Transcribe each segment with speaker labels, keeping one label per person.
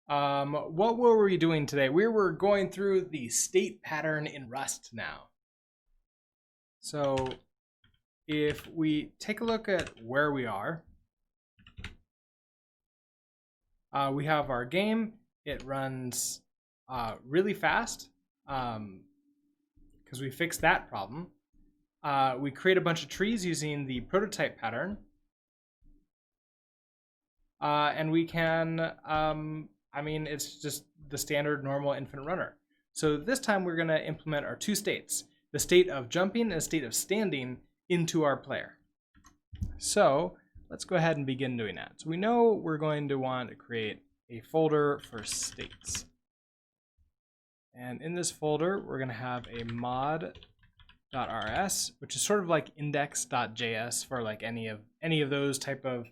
Speaker 1: What were we doing today? We were going through the state pattern in Rust now. So if we take a look at where we are, we have our game. It runs really fast because we fixed that problem. We create a bunch of trees using the prototype pattern. And we can, it's just the standard normal infinite runner. So this time we're going to implement our two states, the state of jumping and the state of standing into our player. So let's go ahead and begin doing that. So we know we're going to want to create a folder for states. And in this folder, we're going to have a mod.rs, which is sort of like index.js for like any of those type of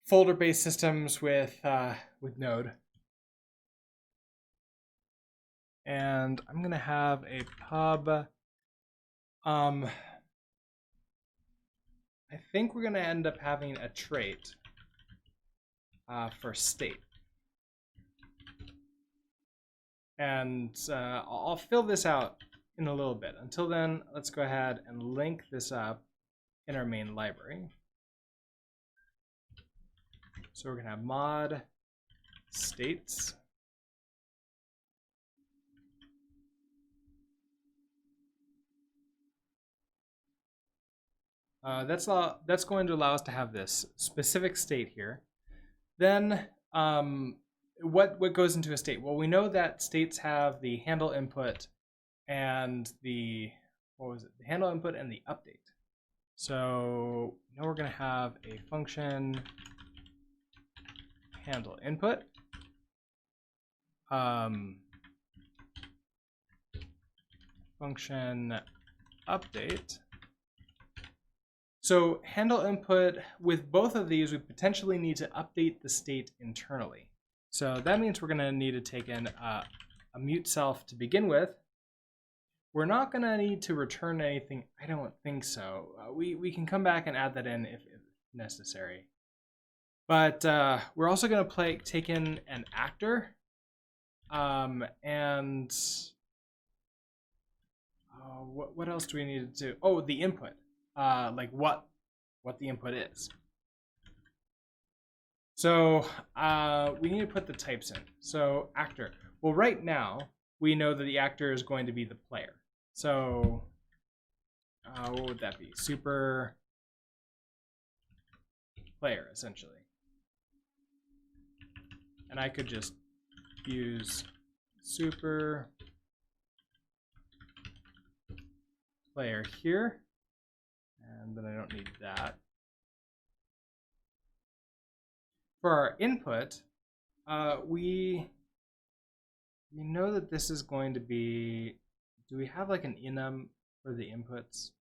Speaker 1: folder-based systems with Node. And I'm going to have a pub. I think we're going to end up having a trait for state. And I'll fill this out in a little bit. Until then, let's go ahead and link this up in our main library. So we're going to have mod states. That's going to allow us to have this specific state here. Then what goes into a state? Well, we know that states have the handle input and the handle input and the update. So now we're going to have a function handle input. Function update. So handle input, with both of these, we potentially need to update the state internally. So that means we're going to need to take in a mute self to begin with. We're not going to need to return anything. I don't think so. We can come back and add that in if necessary. But we're also going to take in an actor. What else do we need to do? Oh, the input. Like what the input is. So we need to put the types in. So actor. Well, right now we know that the actor is going to be the player. So what would that be? Super player, essentially. And I could just use super player here. And then I don't need that. For our input, we know that this is going to be, do we have like an enum for the inputs?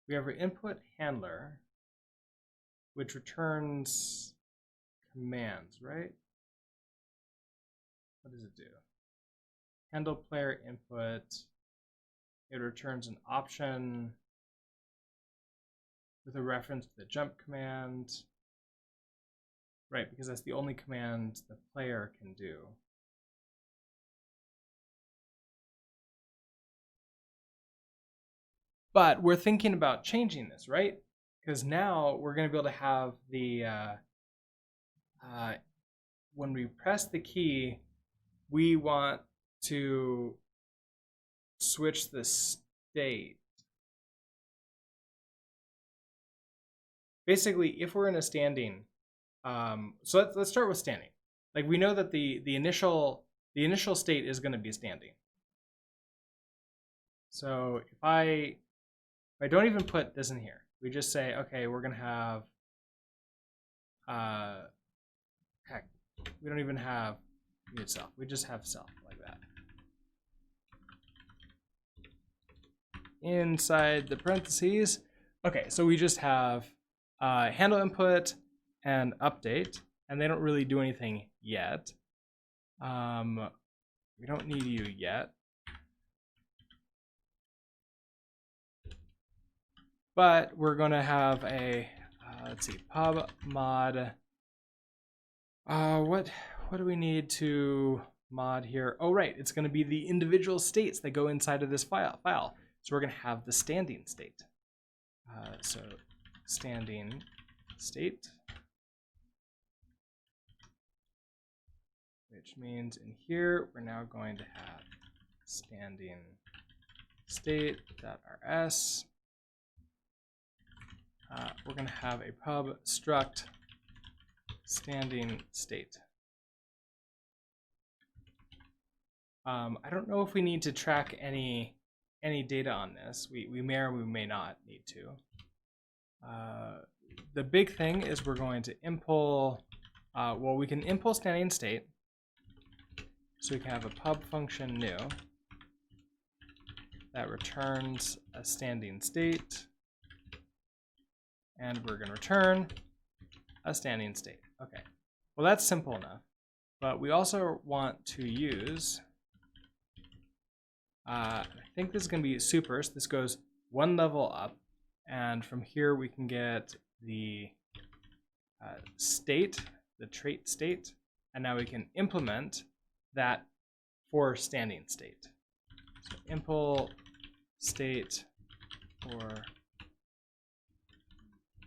Speaker 1: We have our input handler, which returns commands, right? What does it do? Handle player input. It returns an option with a reference to the jump command. Right, because that's the only command the player can do. But we're thinking about changing this, right? Because now we're going to be able to have the, when we press the key, we want to switch the state. Basically, if we're in a standing, so let's start with standing. Like we know that the initial state is going to be standing. So if I don't even put this in here, we just say, okay, we're going to have, heck, we don't even have mute self. We just have self like that. Inside the parentheses. Okay, so we just have handle input and update, and they don't really do anything yet. We don't need you yet. But we're going to have a let's see, pub mod. What do we need to mod here? Oh, right, it's going to be the individual states that go inside of this file. So we're going to have the standing state. So standing state, which means in here we're now going to have standing state.rs. We're going to have a pub struct standing state. I don't know if we need to track any data on this. We may or we may not need to. The big thing is we're going to impl, well, we can impl standing state. So we can have a pub function new that returns a standing state, and we're going to return a standing state. Okay, well, that's simple enough, but we also want to use, I think this is going to be super. So this goes one level up, and from here we can get the state, the trait state, and now we can implement that for standing state. So impl state for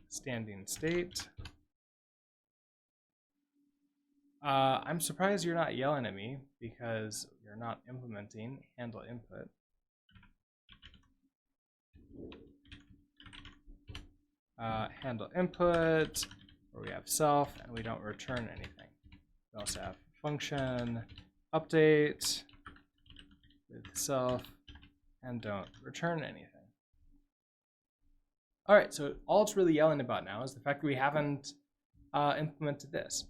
Speaker 1: standing state. I'm surprised you're not yelling at me because you're not implementing handle input. Handle input, where we have self and we don't return anything. We also have function update with self and don't return anything. All right, so all it's really yelling about now is the fact that we haven't implemented this.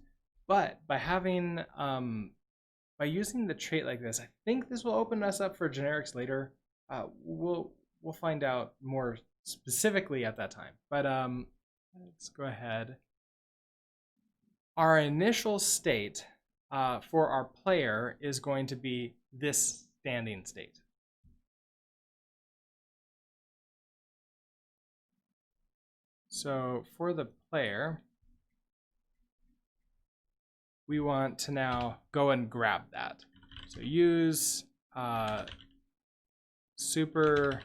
Speaker 1: But by having, by using the trait like this, I think this will open us up for generics later. We'll find out more specifically at that time. But let's go ahead. Our initial state for our player is going to be this standing state. So for the player, we want to now go and grab that. So use super,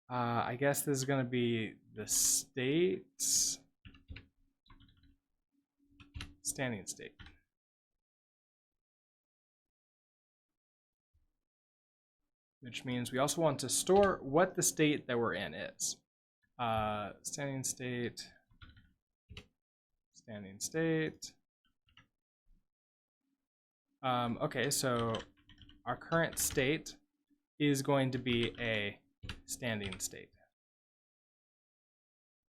Speaker 1: I guess this is going to be the states, standing state. Which means we also want to store what the state that we're in is. Standing state, standing state. Okay, so our current state is going to be a standing state.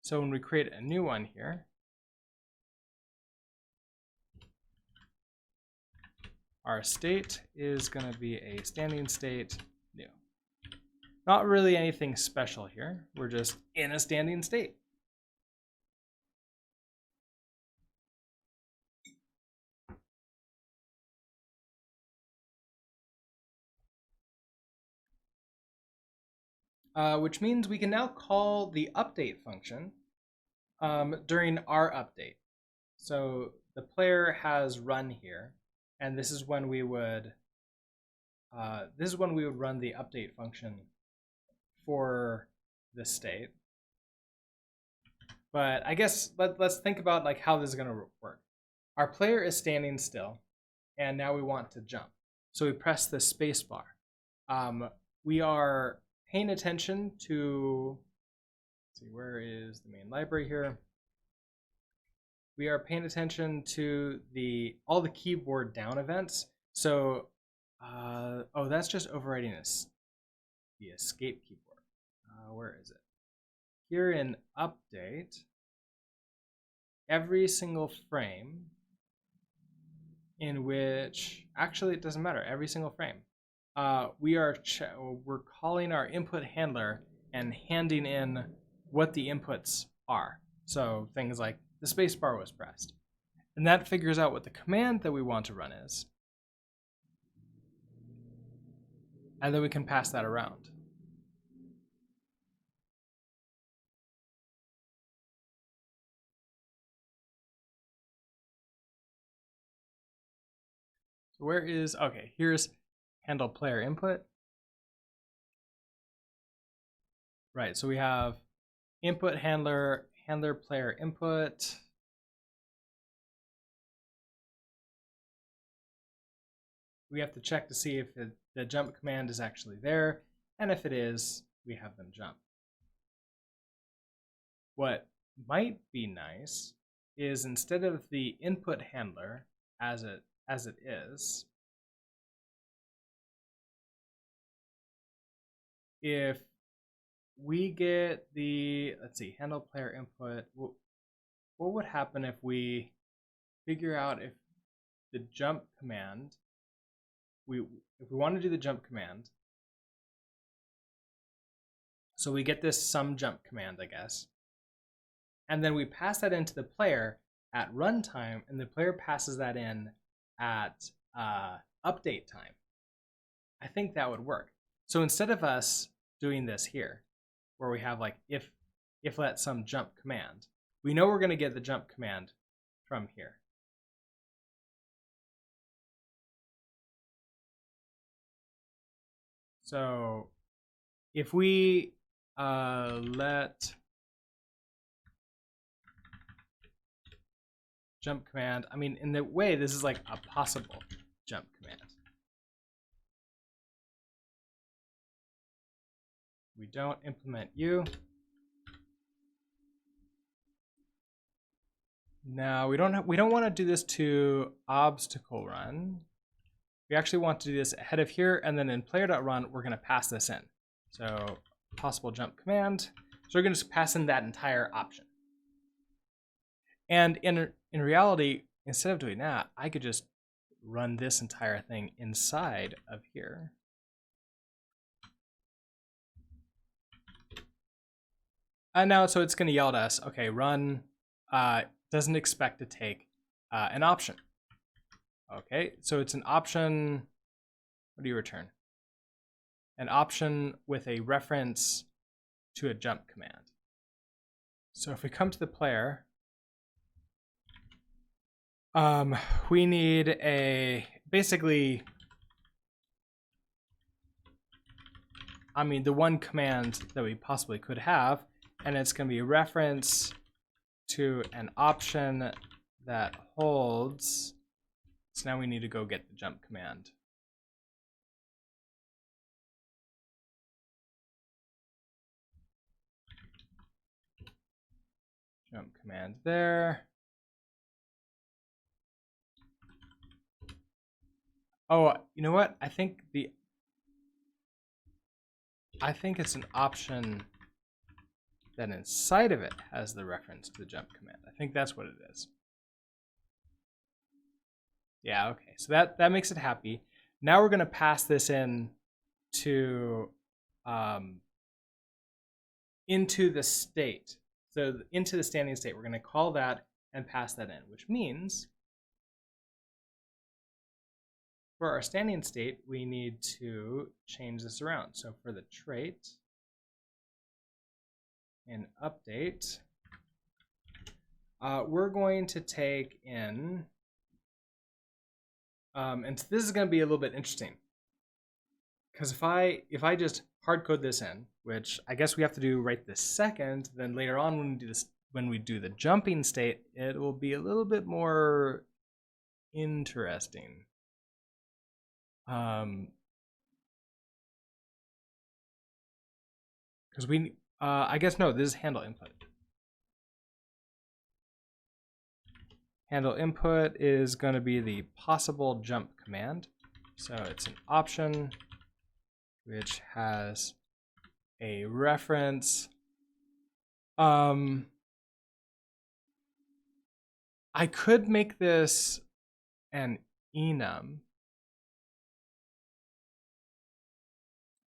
Speaker 1: So when we create a new one here, our state is going to be a standing state new. Not really anything special here. We're just in a standing state. Which means we can now call the update function during our update. So the player has run here, and this is when we would run the update function for the state. But I guess let's think about like how this is going to work. Our player is standing still, and now we want to jump. So we press the space bar. We are paying attention to, let's see, where is the main library here? We are paying attention to all the keyboard down events. So, oh, that's just overriding the escape keyboard. Where is it? Here in update, every single frame in which, actually it doesn't matter, every single frame. We're calling our input handler and handing in what the inputs are. So things like the space bar was pressed. And that figures out what the command that we want to run is. And then we can pass that around. So where is, okay, here's handle player input. Right, so we have input handler, handler player input. We have to check to see if the jump command is actually there, and if it is, we have them jump. What might be nice is instead of the input handler as it is, if we get the, let's see, handle player input, what would happen if we figure out if the jump command, if we want to do the jump command, so we get this some jump command, I guess, and then we pass that into the player at runtime, and the player passes that in at update time. I think that would work. So instead of us doing this here, where we have like if let some jump command, we know we're going to get the jump command from here. So if we let jump command, I mean, in the way, this is like a possible jump command. We don't implement you. Now we don't want to do this to obstacle run. We actually want to do this ahead of here, and then in player.run, we're going to pass this in. So possible jump command. So we're going to just pass in that entire option. And in reality, instead of doing that, I could just run this entire thing inside of here. And now, so it's going to yell at us, okay, run doesn't expect to take an option. Okay, so it's an option. What do you return? An option with a reference to a jump command. So if we come to the player, we need a, basically, I mean, the one command that we possibly could have, and it's going to be a reference to an option that holds. So now we need to go get the jump command. Jump command there. Oh, you know what? I think it's an option that inside of it has the reference to the jump command. I think that's what it is. Yeah, okay. So that makes it happy. Now we're going to pass this in to into the state. So into the standing state, we're going to call that and pass that in, which means for our standing state, we need to change this around. So for the trait in update, we're going to take in, and this is going to be a little bit interesting, because if I just hard code this in, which I guess we have to do right this second, then later on when we do the jumping state, it will be a little bit more interesting. Because I guess no, this is handle input. Handle input is going to be the possible jump command. So it's an option which has a reference. I could make this an enum.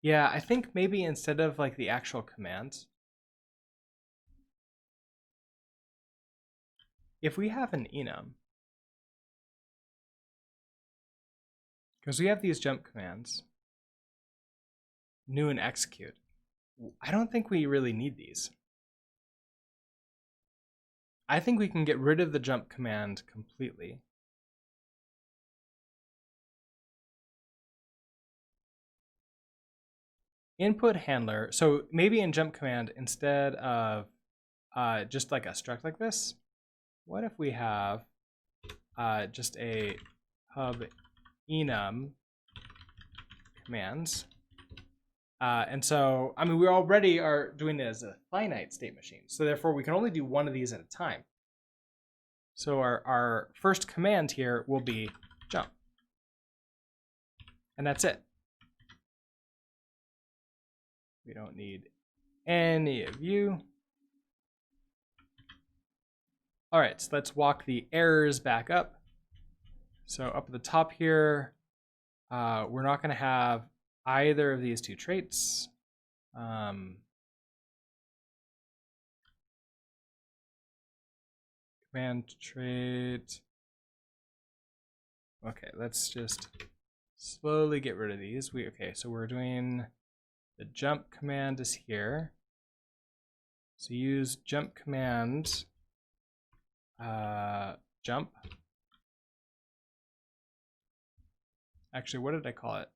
Speaker 1: Yeah, I think maybe instead of like the actual commands, if we have an enum, because we have these jump commands, new and execute, I don't think we really need these. I think we can get rid of the jump command completely. input handler. So maybe in jump command, instead of just like a struct like this, what if we have just a hub enum commands? And so, I mean, we already are doing it as a finite state machine. So therefore, we can only do one of these at a time. So our first command here will be jump. And that's it. We don't need any of you. All right, so let's walk the errors back up. So up at the top here, we're not going to have either of these two traits. Command trait. Okay, let's just slowly get rid of these. Okay, so we're doing the jump command is here. So use jump command jump. Actually, what did I call it?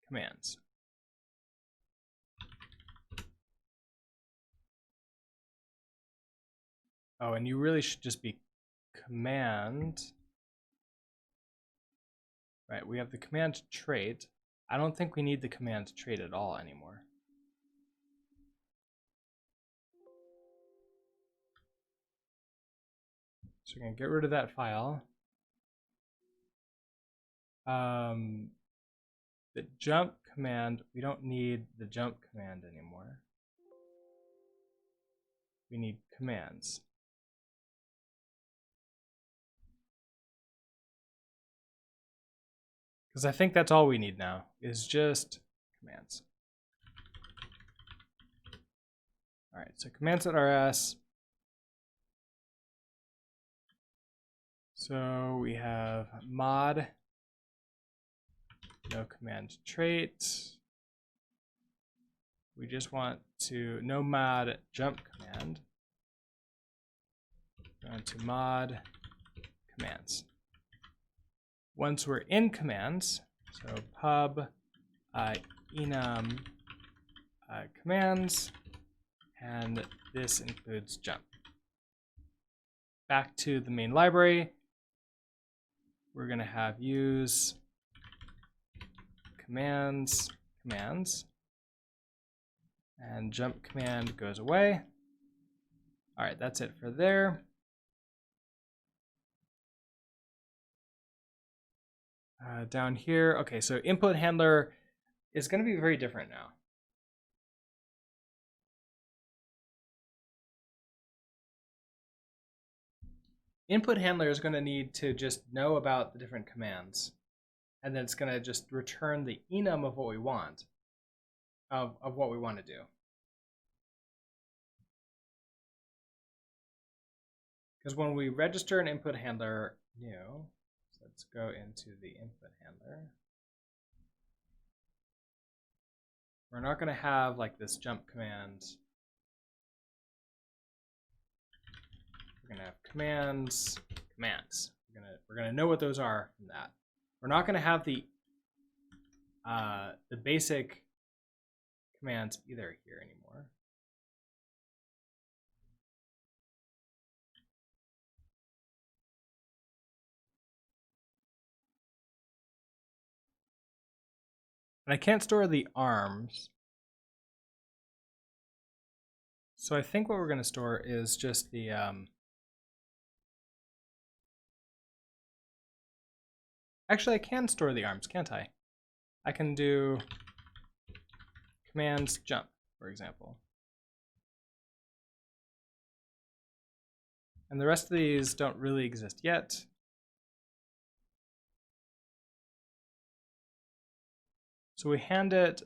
Speaker 1: Commands. Oh, and you really should just be command. Right, we have the command trait. I don't think we need the command trait at all anymore. So we're going to get rid of that file. The jump command, we don't need the jump command anymore. We need commands. Because I think that's all we need now, is just commands. All right, so commands.rs. So we have mod, no command trait. We just want to no mod jump command. Going to mod commands. Once we're in commands, so pub enum commands, and this includes jump. Back to the main library, we're going to have use commands, and jump command goes away. All right, that's it for there. Down here, okay, so input handler is going to be very different now. Input handler is going to need to just know about the different commands, and then it's going to just return the enum of what we want, of what we want to do. Because when we register an input handler new, so let's go into the input handler. We're not going to have like this jump command. We're going to have commands. We're going to know what those are from that. We're not going to have the basic commands either here anymore. And I can't store the arms. So I think what we're going to store is just the actually, I can store the arms, can't I? I can do commands jump, for example. And the rest of these don't really exist yet. So we hand it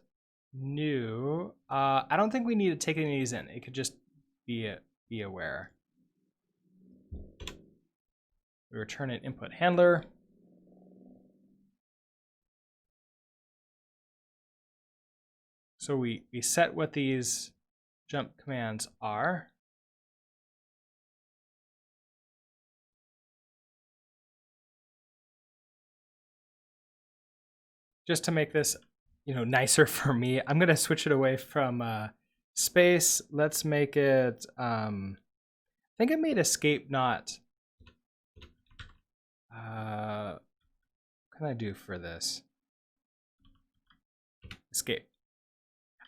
Speaker 1: new. I don't think we need to take any of these in. It could just be aware. We return an input handler. So we set what these jump commands are. Just to make this nicer for me, I'm gonna switch it away from space. Let's make it. I think I made escape not. What can I do for this? Escape.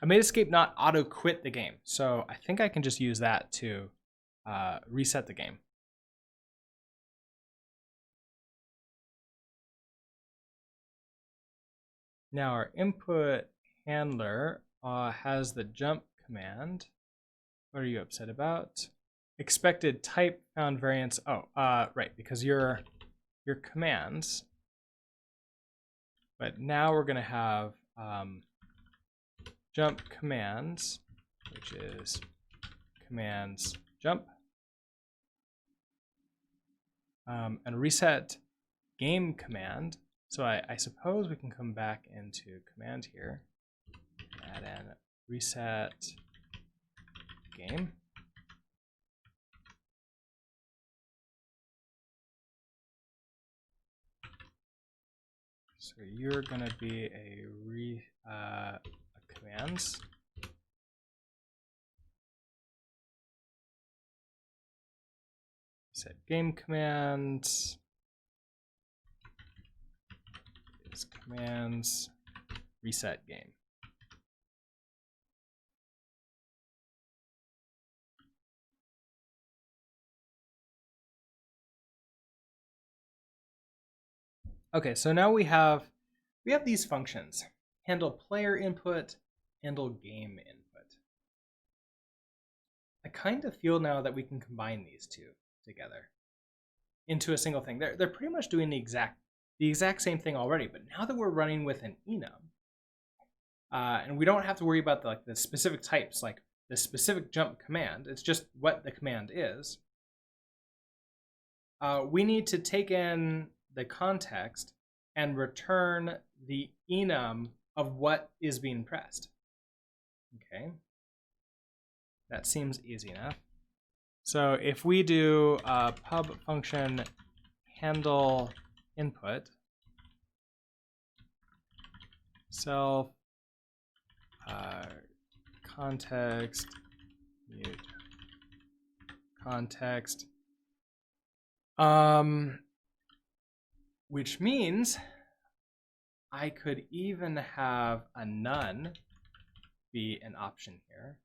Speaker 1: I made escape not auto quit the game, so I think I can just use that to reset the game. Now our input handler has the jump command. What are you upset about? Expected type found variance. Oh, right, because your commands. But now we're gonna have jump commands, which is commands jump, and reset game command. So I suppose we can come back into command here, add in reset game. So you're gonna be a commands. Set game commands is commands reset game. Okay, so now we have these functions: handle player input, handle game input. I kind of feel now that we can combine these two together into a single thing. They're pretty much doing the exact same thing already, but now that we're running with an enum, and we don't have to worry about the specific types, like the specific jump command, it's just what the command is. We need to take in the context and return the enum of what is being pressed. Okay, that seems easy enough. So if we do pub function handle input self context mute context, which means I could even have a none be an option here.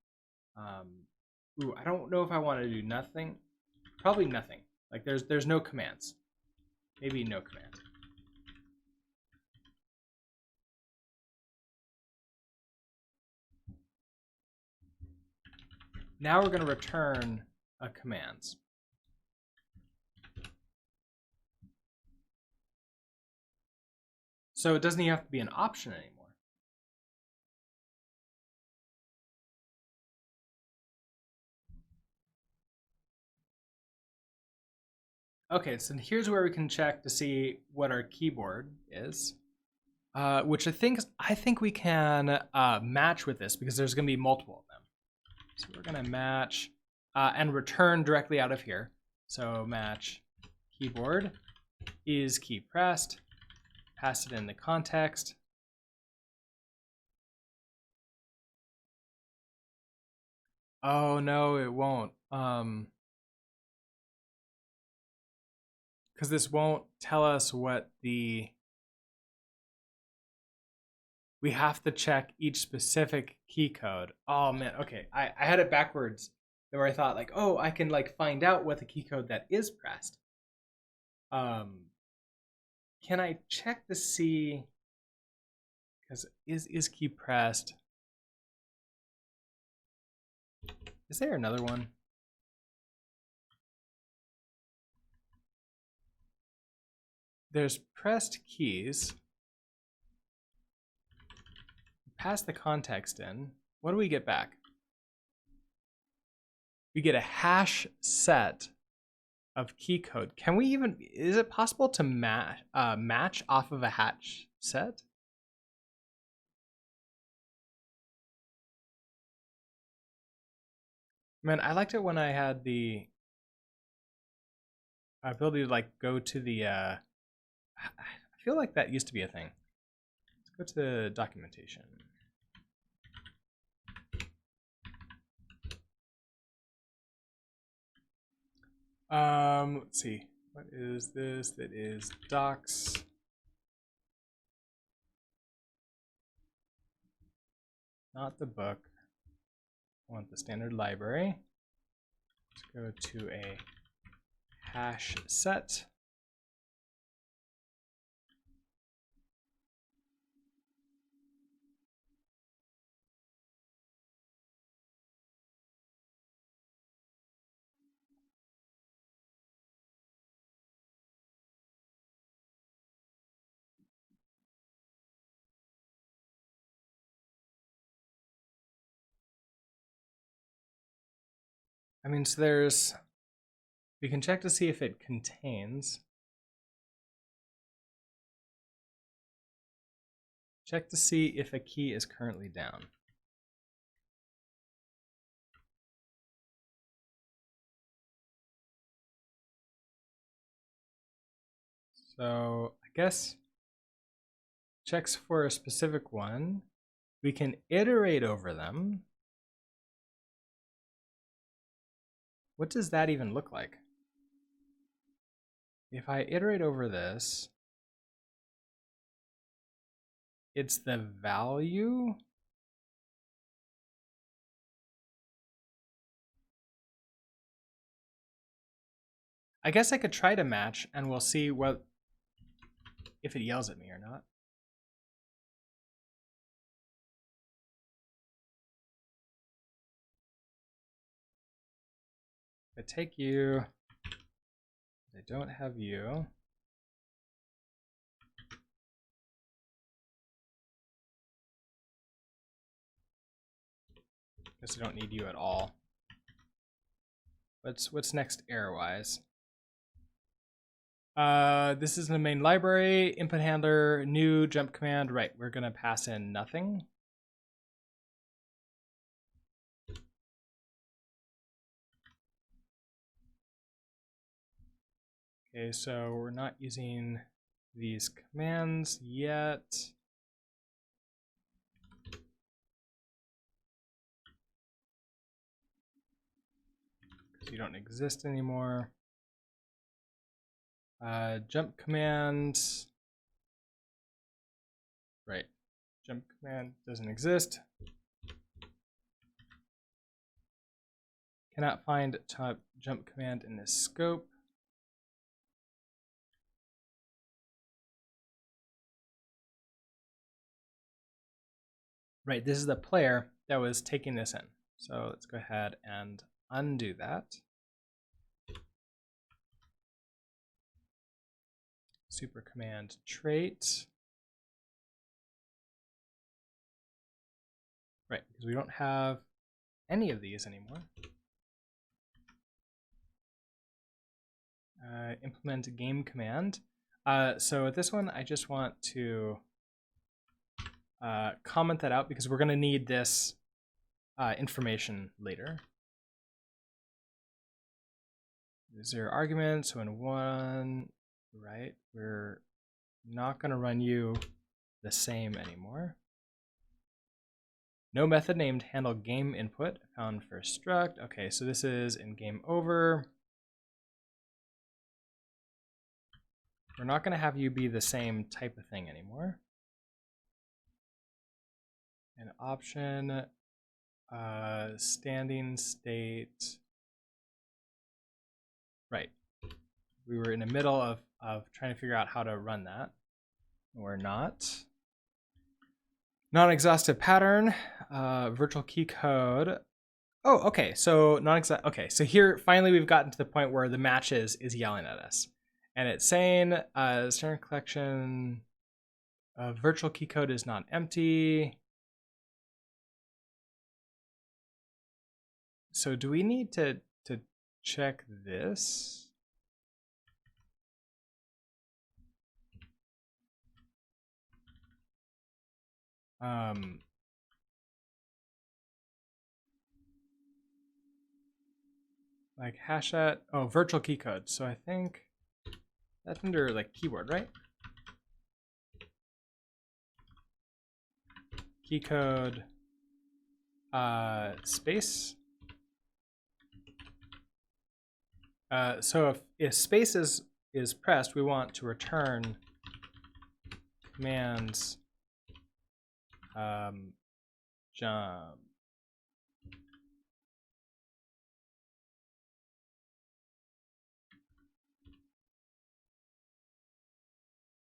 Speaker 1: Ooh, I don't know if I want to do nothing. Probably nothing. Like there's no commands. Maybe no command. Now we're going to return a commands. So it doesn't even have to be an option anymore. Okay, so here's where we can check to see what our keyboard is, which I think we can match with this because there's going to be multiple of them. So we're going to match and return directly out of here. So match keyboard is key pressed, pass it in the context. Oh no, it won't. Because this won't tell us what we have to check each specific key code. Oh man, okay. I had it backwards where I thought like, oh, I can like find out what the key code that is pressed. Can I check to see, because is key pressed? Is there another one? There's pressed keys. Pass the context in. What do we get back? We get a hash set of key code. Can we even, is it possible to match off of a hash set? Man, I liked it when I had the ability to like go to the, I feel like that used to be a thing. go to documentation. Let's see. What is this? That is docs. Not the book. I want the standard library. Let's go to a hash set. I mean, so there's, we can check to see if it contains. Check to see if a key is currently down. So I guess checks for a specific one. We can iterate over them. What does that even look like? If I iterate over this, it's the value. I guess I could try to match and we'll see what if it yells at me or not. If I take you, I don't have you. Guess I don't need you at all. What's next error-wise? This is in the main library, input handler, new jump command. Right, we're gonna pass in nothing. Okay, so we're not using these commands yet. Because you don't exist anymore. Jump command. Right, jump command doesn't exist. Cannot find jump command in this scope. Right, this is the player that was taking this in. So let's go ahead and undo that. Super command trait. Right, because we don't have any of these anymore. Implement game command. So with this one, I just want to comment that out because we're going to need this information later. 0 argument, so in 1, right, we're not going to run you the same anymore. No method named handle game input found for struct. Okay, so this is in game over. We're not going to have you be the same type of thing anymore. An option, standing state. Right. We were in the middle of trying to figure out how to run that. We're not. Non-exhaustive pattern, virtual key code. Oh, okay. So non-exhaustive. Okay, so here finally we've gotten to the point where the match is yelling at us, and it's saying standard collection virtual key code is not empty. So do we need to check this? Like hash at, oh, virtual key code. So I think that's under like keyword, right? key code space. So if space is pressed, we want to return commands jump.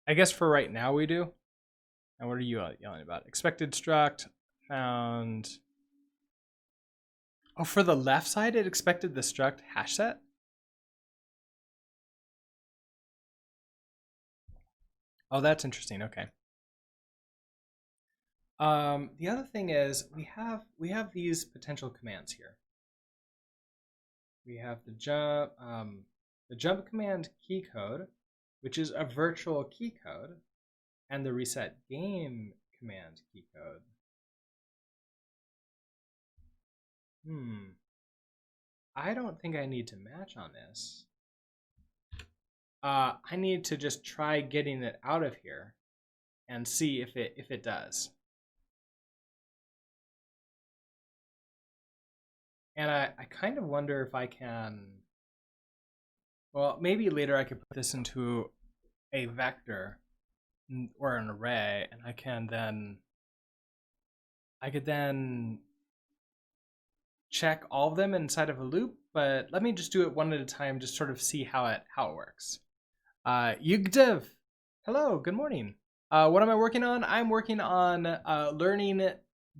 Speaker 1: I guess for right now we do. And what are you yelling about? Expected struct found. Oh, for the left side, it expected the struct hash set. Oh, that's interesting. Okay. The other thing is we have these potential commands here. We have the jump command key code, which is a virtual key code, and the reset game command key code. I don't think I need to match on this. I need to just try getting it out of here and see if it does. And I kind of wonder if I can, well, maybe later I could put this into a vector or an array, and I could then check all of them inside of a loop, but let me just do it one at a time, just sort of see how it works. Yugdev, hello, good morning. What am I working on? I'm working on learning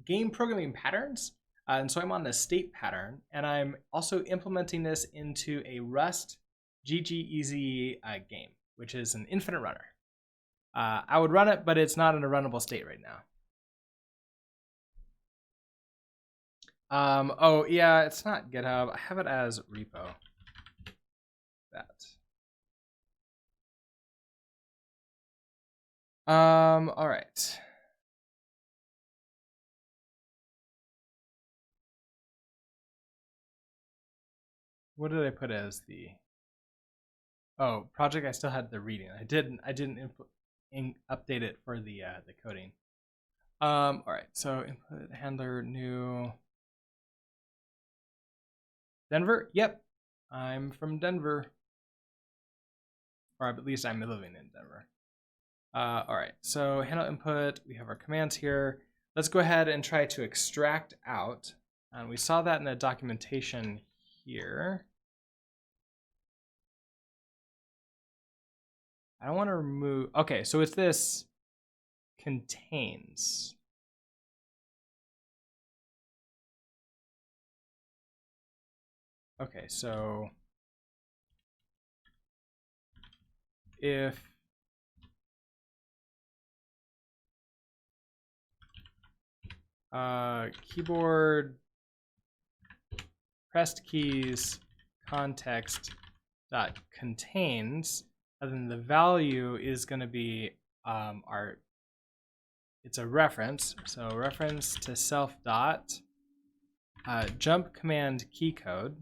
Speaker 1: game programming patterns. And so I'm on the state pattern, and I'm also implementing this into a Rust GG Easy game, which is an infinite runner. I would run it, but it's not in a runnable state right now. Oh yeah, it's not GitHub. I have it as repo. All right. What did I put as the? Oh, project. I still had the reading. I didn't update it for the coding. All right. So input handler new. Denver. Yep, I'm from Denver, or at least I'm living in Denver. All right. So handle input. We have our commands here. Let's go ahead and try to extract out. And we saw that in the documentation here. I don't want to remove. Okay, so it's this contains. Okay, so if keyboard pressed keys context dot contains, and then the value is going to be it's a reference, so reference to self dot jump command key code.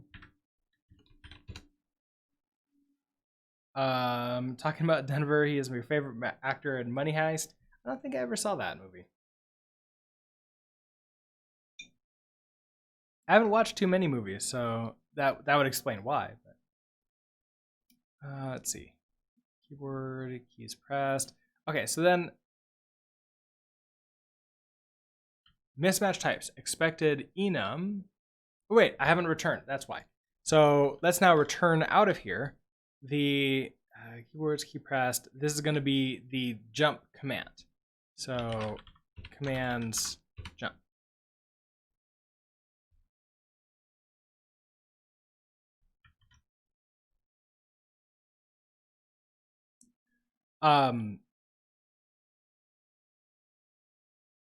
Speaker 1: Talking about Denver, he is my favorite actor in Money Heist. I don't think I ever saw that movie. I haven't watched too many movies, so that would explain why. But let's see. Keyboard, keys pressed. Okay, so then mismatch types. Expected enum. Oh, wait, I haven't returned. That's why. So let's now return out of here. The keywords, key pressed. This is going to be the jump command. So commands jump.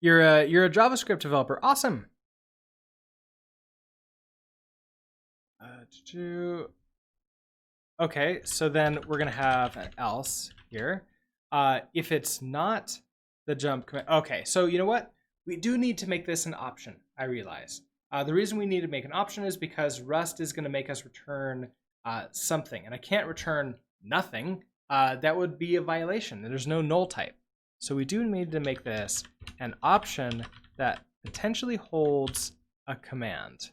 Speaker 1: You're a JavaScript developer. Awesome. Okay, so then we're gonna have an else here. If it's not the jump command, okay, so you know what? We do need to make this an option, I realize. The reason we need to make an option is because Rust is gonna make us return something, and I can't return nothing. That would be a violation. There's no null type. So we do need to make this an option that potentially holds a command.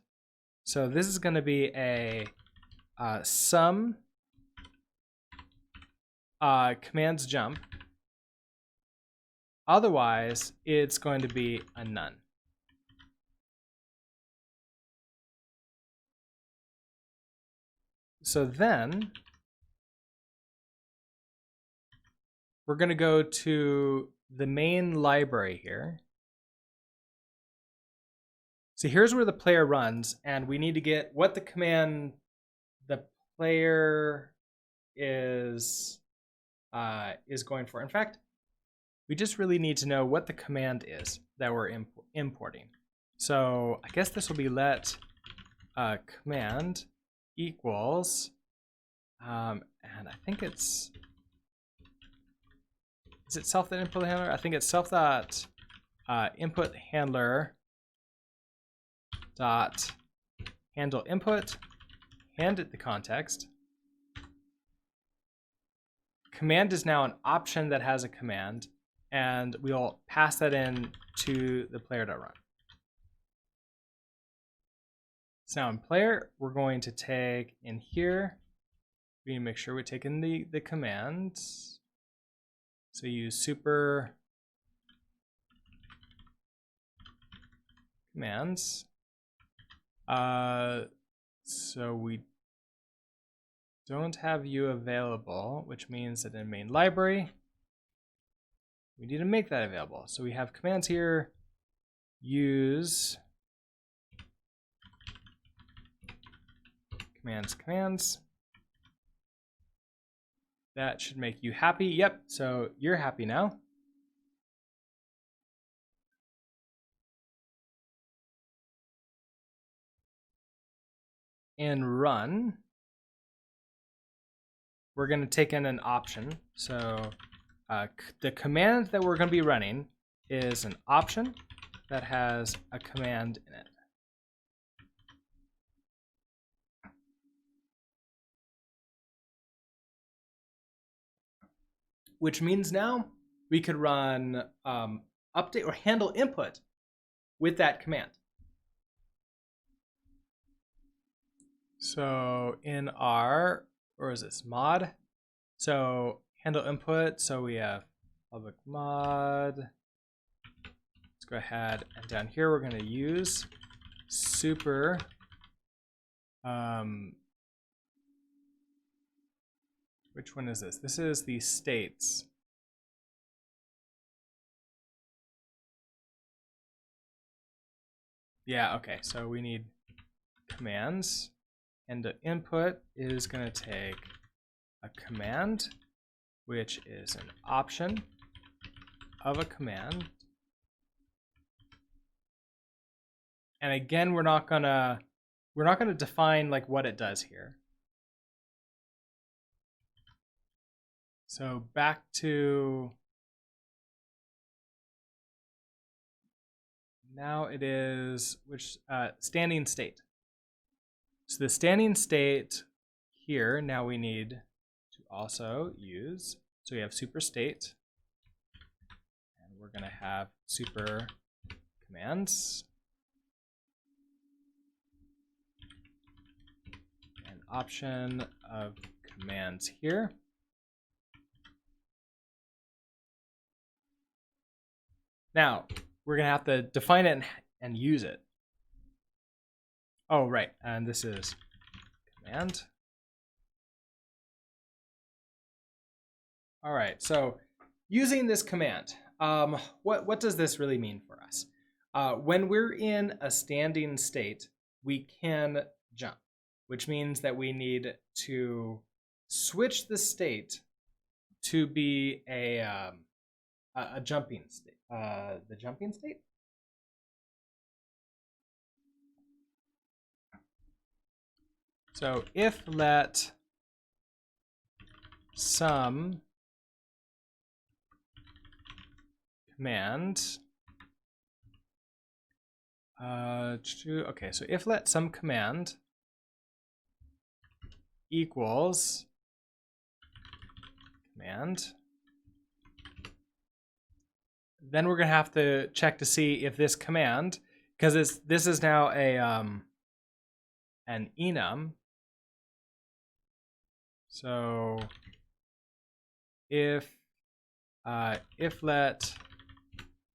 Speaker 1: So this is going to be a sum commands jump. Otherwise, it's going to be a none. So then we're going to go to the main library here. So here's where the player runs, and we need to get what the command the player is going for. In fact, we just really need to know what the command is that we're importing. So I guess this will be let command equals, and I think is it self that input handler? I think it's self dot input handler dot handle input, hand it the context. Command is now an option that has a command, and we'll pass that in to the player.run. So now in player, we're going to take in here, we need to make sure we take in the commands. So use super commands. So we don't have you available, which means that in main library, we need to make that available. So we have commands here, use commands. That should make you happy. Yep, so you're happy now. And run. We're going to take in an option. So the command that we're going to be running is an option that has a command in it. Which means now we could run update or handle input with that command. So in our, or is this mod? So handle input, so we have public mod. Let's go ahead and down here we're going to use super which one is this? This is the states. Yeah, okay, so we need commands, and the input is going to take a command, which is an option of a command. And again, we're not gonna define like what it does here. So back to now it is which standing state. So the standing state here, now we need to also use, so we have super state, and we're going to have super commands, an option of commands here. Now, we're going to have to define it and use it. Oh, right, and this is command. All right, so using this command, what does this really mean for us? When we're in a standing state, we can jump, which means that we need to switch the state to be a jumping state. The jumping state? So if let some command, okay, so if let some command equals command, then we're gonna have to check to see if this command, because this is now a an enum. So if let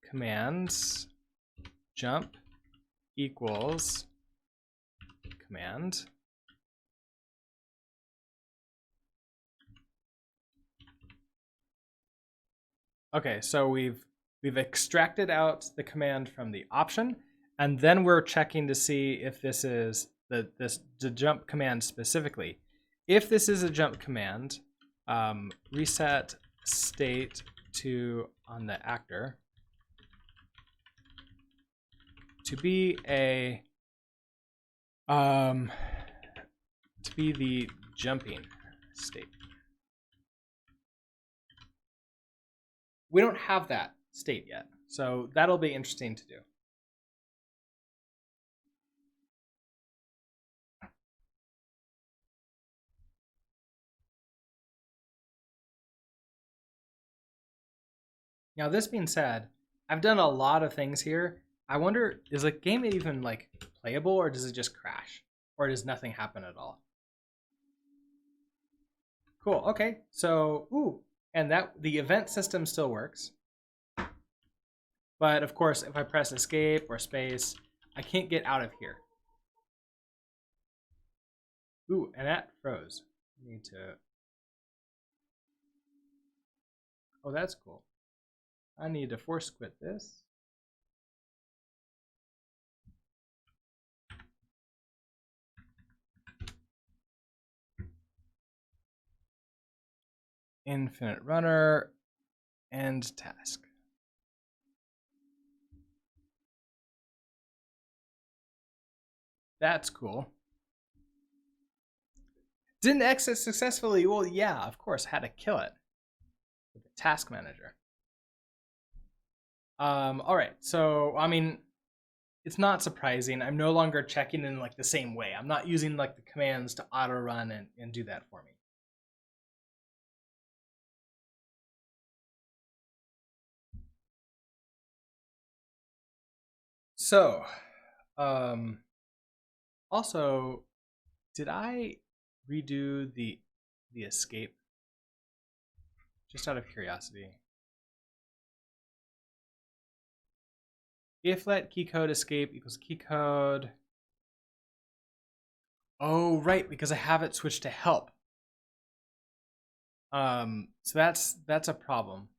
Speaker 1: commands jump equals command. Okay, so we've extracted out the command from the option, and then we're checking to see if this is the jump command specifically. If this is a jump command, reset state to on the actor to be a to be the jumping state. We don't have that state yet, so that'll be interesting to do. Now, this being said, I've done a lot of things here. I wonder, is the game even like playable, or does it just crash, or does nothing happen at all? Cool. Okay. So, and that the event system still works, but of course, if I press escape or space, I can't get out of here. Ooh, and that froze. I need to. Oh, that's cool. I need to force quit this. Infinite runner, end task. That's cool. Didn't exit successfully. Well, yeah, of course, had to kill it with the task manager. All right, so I mean, it's not surprising. I'm no longer checking in like the same way. I'm not using like the commands to auto run and do that for me. So, also, did I redo the escape? Just out of curiosity. If let key code escape equals key code. Oh, right, because I have it switched to help. So that's a problem.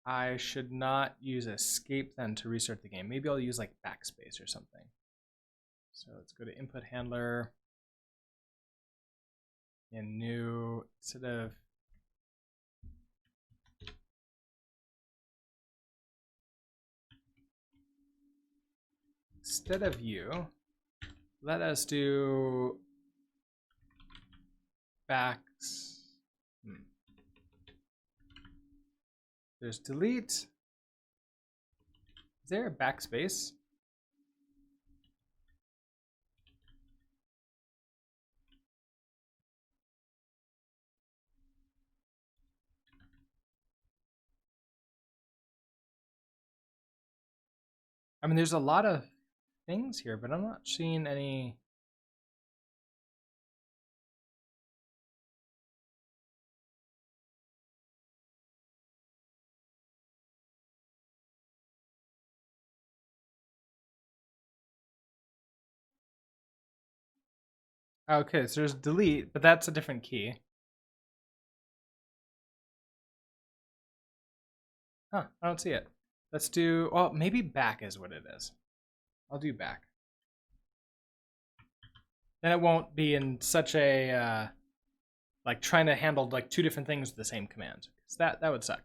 Speaker 1: I should not use escape then to restart the game. Maybe I'll use like backspace or something. So let's go to input handler in new instead of you, let us do backs. There's delete. Is there a backspace? I mean, there's a lot of things here, but I'm not seeing any. Okay, so there's delete, but that's a different key. Huh, I don't see it. Let's do, well, maybe back is what it is. I'll do back. Then it won't be in such a, like trying to handle like two different things with the same command. Because that would suck.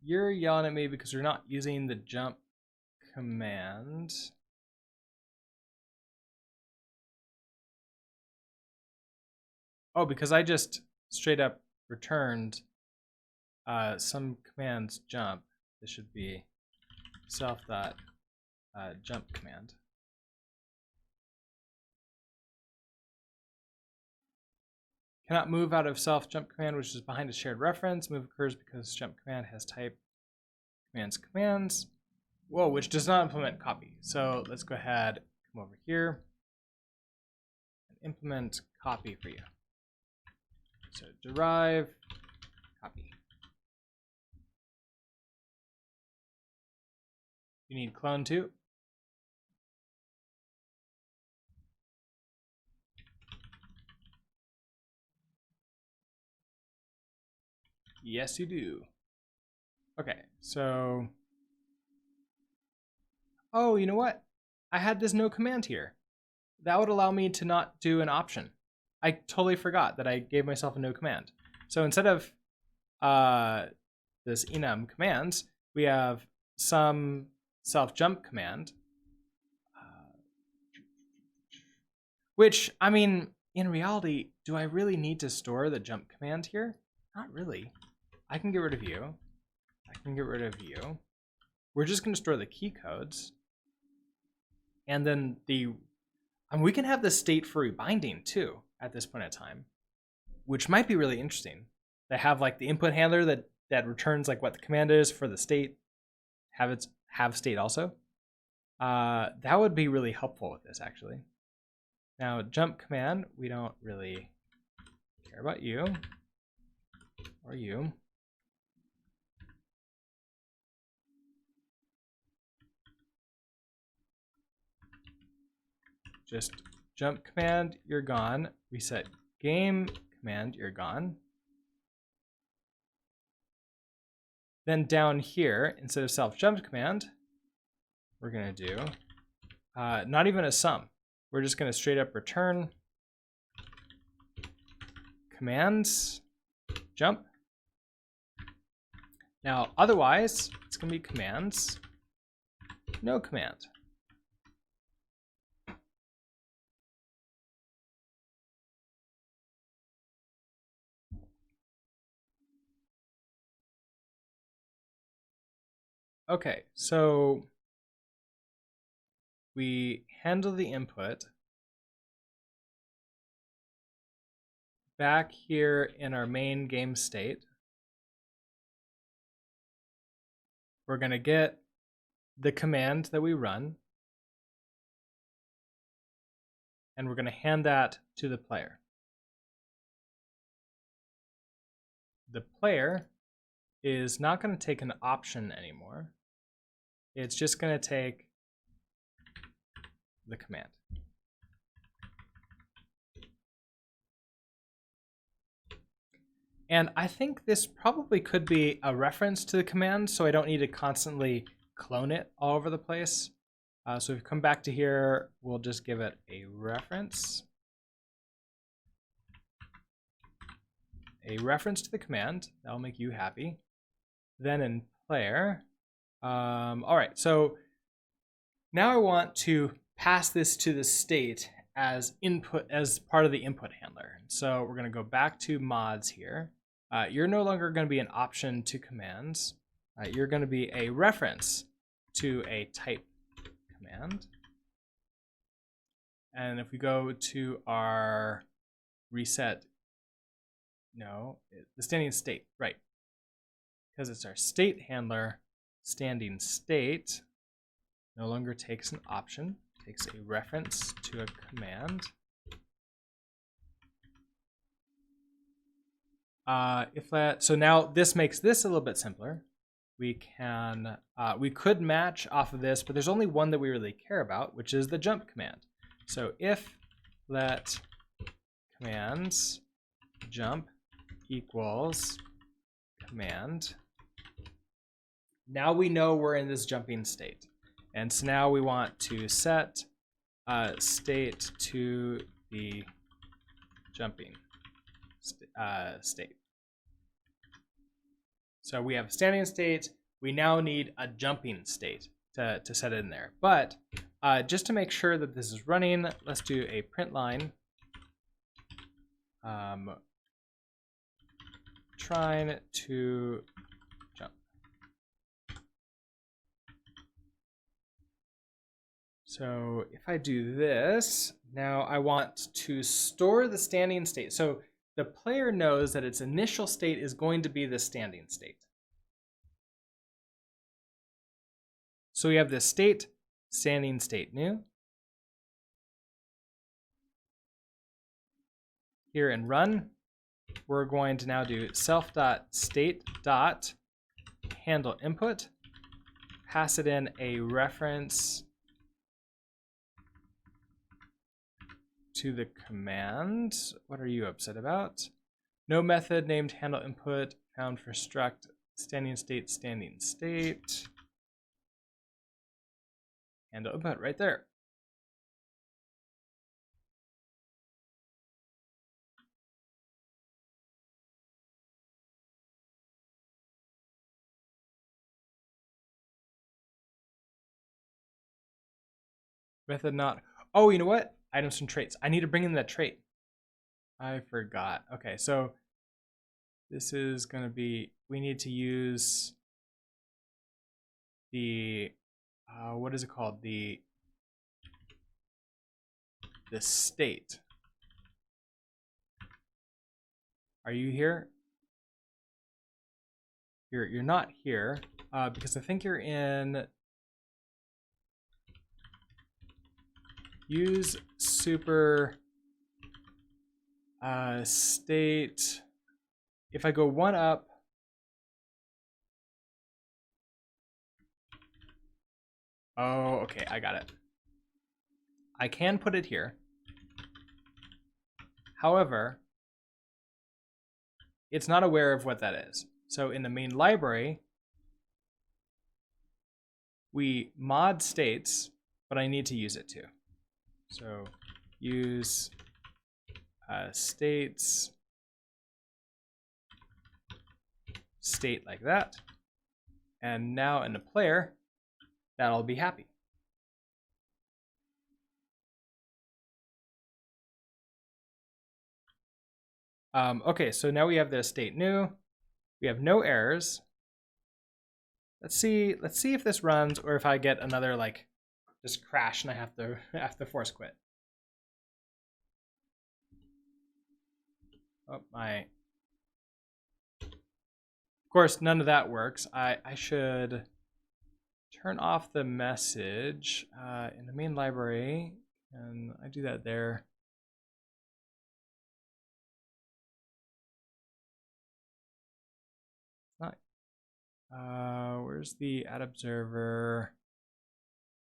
Speaker 1: You're yelling at me because you're not using the jump command. Oh, because I just straight up returned some commands jump. This should be self.jump command. Cannot move out of self jump command, which is behind a shared reference. Move occurs because jump command has type commands. Whoa, which does not implement copy. So let's go ahead, come over here, and implement copy for you. So derive copy. You need clone too. Yes, you do. Okay, so, oh, you know what? I had this no command here. That would allow me to not do an option. I totally forgot that I gave myself a no command. So instead of this enum commands, we have some self jump command, which, I mean, in reality, do I really need to store the jump command here? Not really. I can get rid of you. I can get rid of you. We're just going to store the key codes. And then we can have the state for rebinding too at this point in time, which might be really interesting. They have like the input handler that returns like what the command is for the state, have state also. That would be really helpful with this actually. Now jump command, we don't really care about you or you. Just jump command, you're gone. Reset game command, you're gone. Then down here, instead of self jump command, we're gonna do not even a sum. We're just gonna straight up return commands jump. Now otherwise, it's gonna be commands no command. Okay, so we handle the input back here in our main game state. We're going to get the command that we run, and we're going to hand that to the player. The player is not going to take an option anymore. It's just going to take the command. And I think this probably could be a reference to the command, so I don't need to constantly clone it all over the place. So if we come back to here, we'll just give it a reference. A reference to the command. That'll make you happy. Then in player. All right, so now I want to pass this to the state as input, as part of the input handler. So we're going to go back to mods here. You're no longer going to be an option to commands. You're going to be a reference to a type command. And if we go to our reset, no, the standing state, right? Because it's our state handler, standing state no longer takes an option, takes a reference to a command. So now this makes this a little bit simpler. We could match off of this, but there's only one that we really care about, which is the jump command. So if let commands jump equals command, now we know we're in this jumping state. And so now we want to set state to the jumping state. So we have a standing state. We now need a jumping state to set it in there. But just to make sure that this is running, let's do a print line. Trying to jump. So if I do this, now I want to store the standing state. So the player knows that its initial state is going to be the standing state. So we have this state, standing state new. Here in run, we're going to now do self.state.handle input, pass it in a reference to the command. What are you upset about? No method named handle input found for struct standing state, standing state. Handle input right there. Method not. Oh, you know what? Items and traits. I need to bring in that trait. I forgot. Okay, so this is going to be, we need to use the, what is it called? The state. Are you here? You're not here because I think you're in use super state. If I go one up, oh, okay, I got it. I can put it here. However, it's not aware of what that is. So in the main library, we mod states, but I need to use it too. So use states, state like that. And now in the player, that'll be happy. Okay, so now we have the state new. We have no errors. Let's see if this runs or if I get another like just crash and I have to force quit. Oh my. Of course, none of that works. I should turn off the message in the main library, and I do that there. Where's the add observer,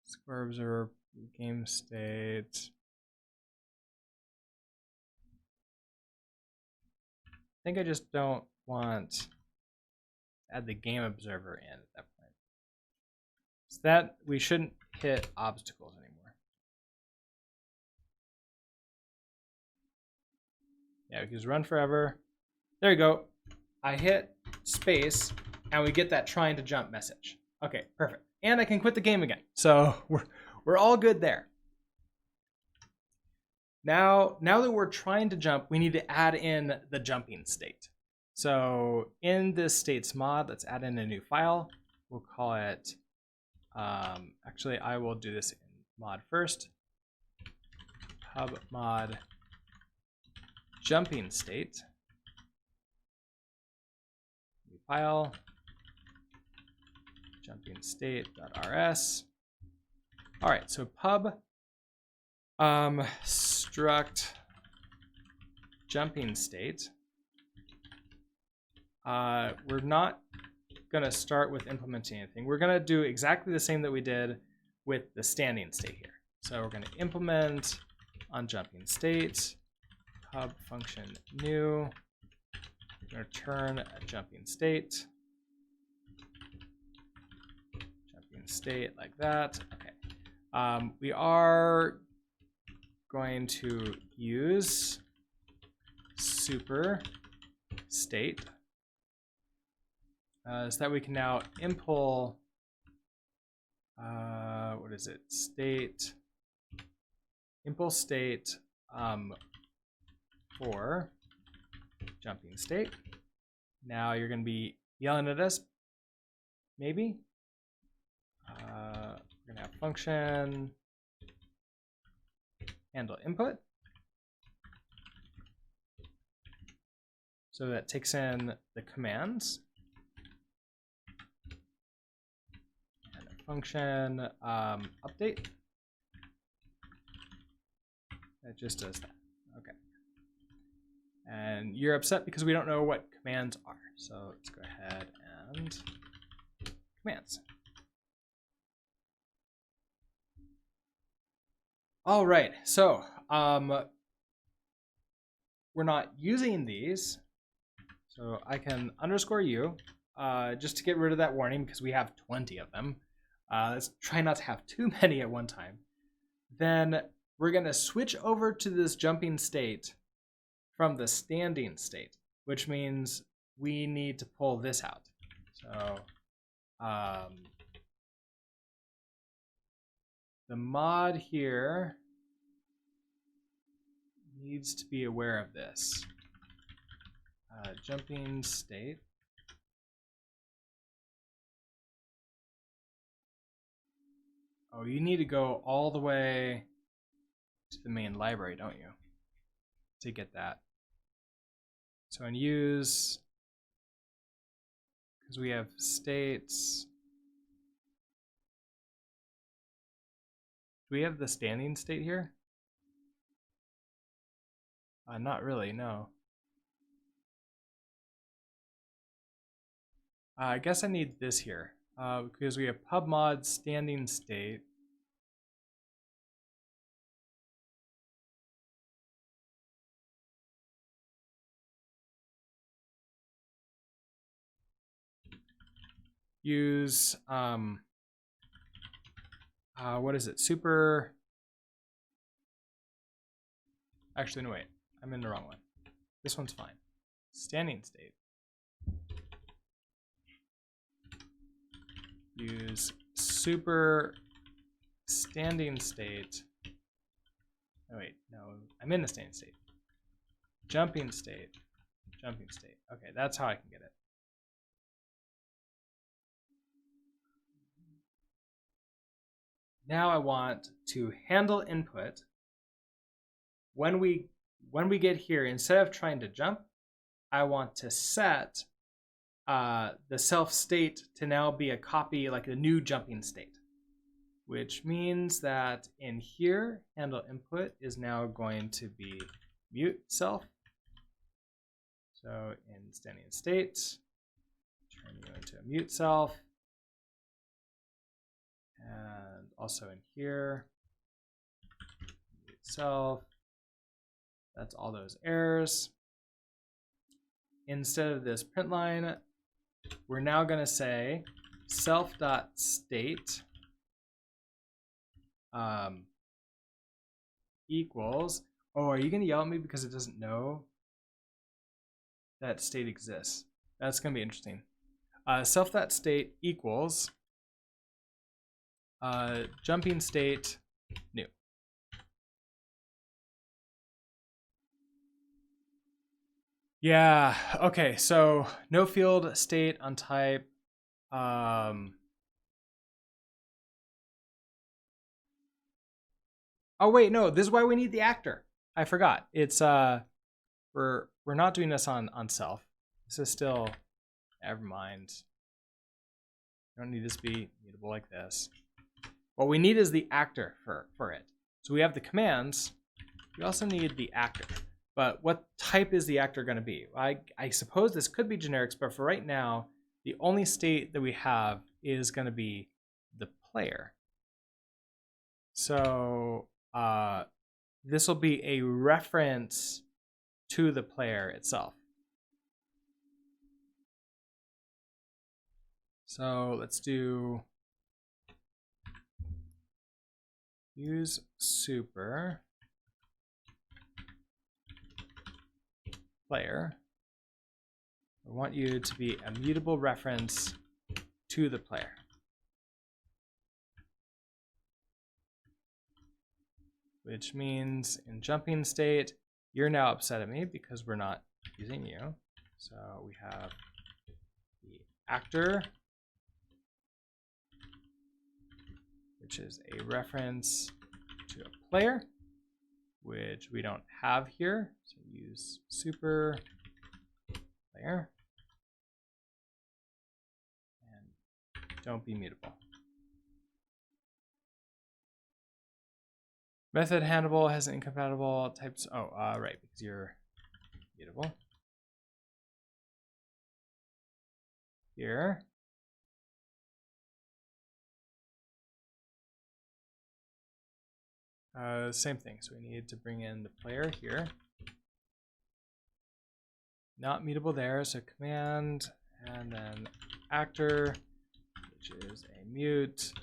Speaker 1: square observer, game state? I think I just don't want to add the game observer in at that point. So that we shouldn't hit obstacles anymore. Yeah, because run forever. There you go. I hit space and we get that trying to jump message. Okay, perfect. And I can quit the game again. So we're all good there. Now that we're trying to jump, we need to add in the jumping state. So in this states mod, let's add in a new file. We'll call it, actually I will do this in mod first. Pub mod jumping state. New file. Jumping state.rs. All right, so pub struct jumping state. We're not going to start with implementing anything. We're going to do exactly the same that we did with the standing state here. So we're going to implement on jumping state, pub function new, return a jumping state. State like that. Okay. We are going to use super state so that we can now impl what is it? State impl state for jumping state. Now you're going to be yelling at us, maybe. We're going to have function handle input. So that takes in the commands. And a function update. It just does that. Okay. And you're upset because we don't know what commands are. So let's go ahead and commands. All right, so we're not using these, so I can underscore u just to get rid of that warning because we have 20 of them. Let's try not to have too many at one time. Then we're going to switch over to this jumping state from the standing state, which means we need to pull this out. So the mod here needs to be aware of this. Jumping state. Oh, you need to go all the way to the main library, don't you? To get that. So in use, because we have states. Do we have the standing state here? Not really, no. I guess I need this here because we have pubmod standing state. Use what is it? Super. Actually, no, wait. I'm in the wrong one. This one's fine. Standing state. Use super standing state. Oh, wait, no, I'm in the standing state. Jumping state. Jumping state. Okay, that's how I can get it. Now I want to handle input. When we get here, instead of trying to jump, I want to set the self state to now be a copy, like a new jumping state, which means that in here, handle input is now going to be mute self. So in standing state, turn you into a mute self. And also in here, mute self. That's all those errors. Instead of this print line, we're now going to say self.state equals. Oh, are you going to yell at me because it doesn't know that state exists? That's going to be interesting. Self.state equals jumping state new. Yeah, okay, so no field state on type. Oh wait, no, this is why we need the actor. I forgot. It's we're not doing this on self. This is still, never mind. We don't need this to be mutable like this. What we need is the actor for it. So we have the commands. We also need the actor. But what type is the actor going to be? I suppose this could be generics, but for right now, the only state that we have is going to be the player. So this will be a reference to the player itself. So let's do use super player. I want you to be a mutable reference to the player. Which means in jumping state, you're now upset at me because we're not using you. So we have the actor, which is a reference to a player, which we don't have here. So use super player. And don't be mutable. Method handleable has incompatible types. Oh, right, because you're mutable. Here. Same thing. So we need to bring in the player here. Not mutable there. So command and then actor, which is a mute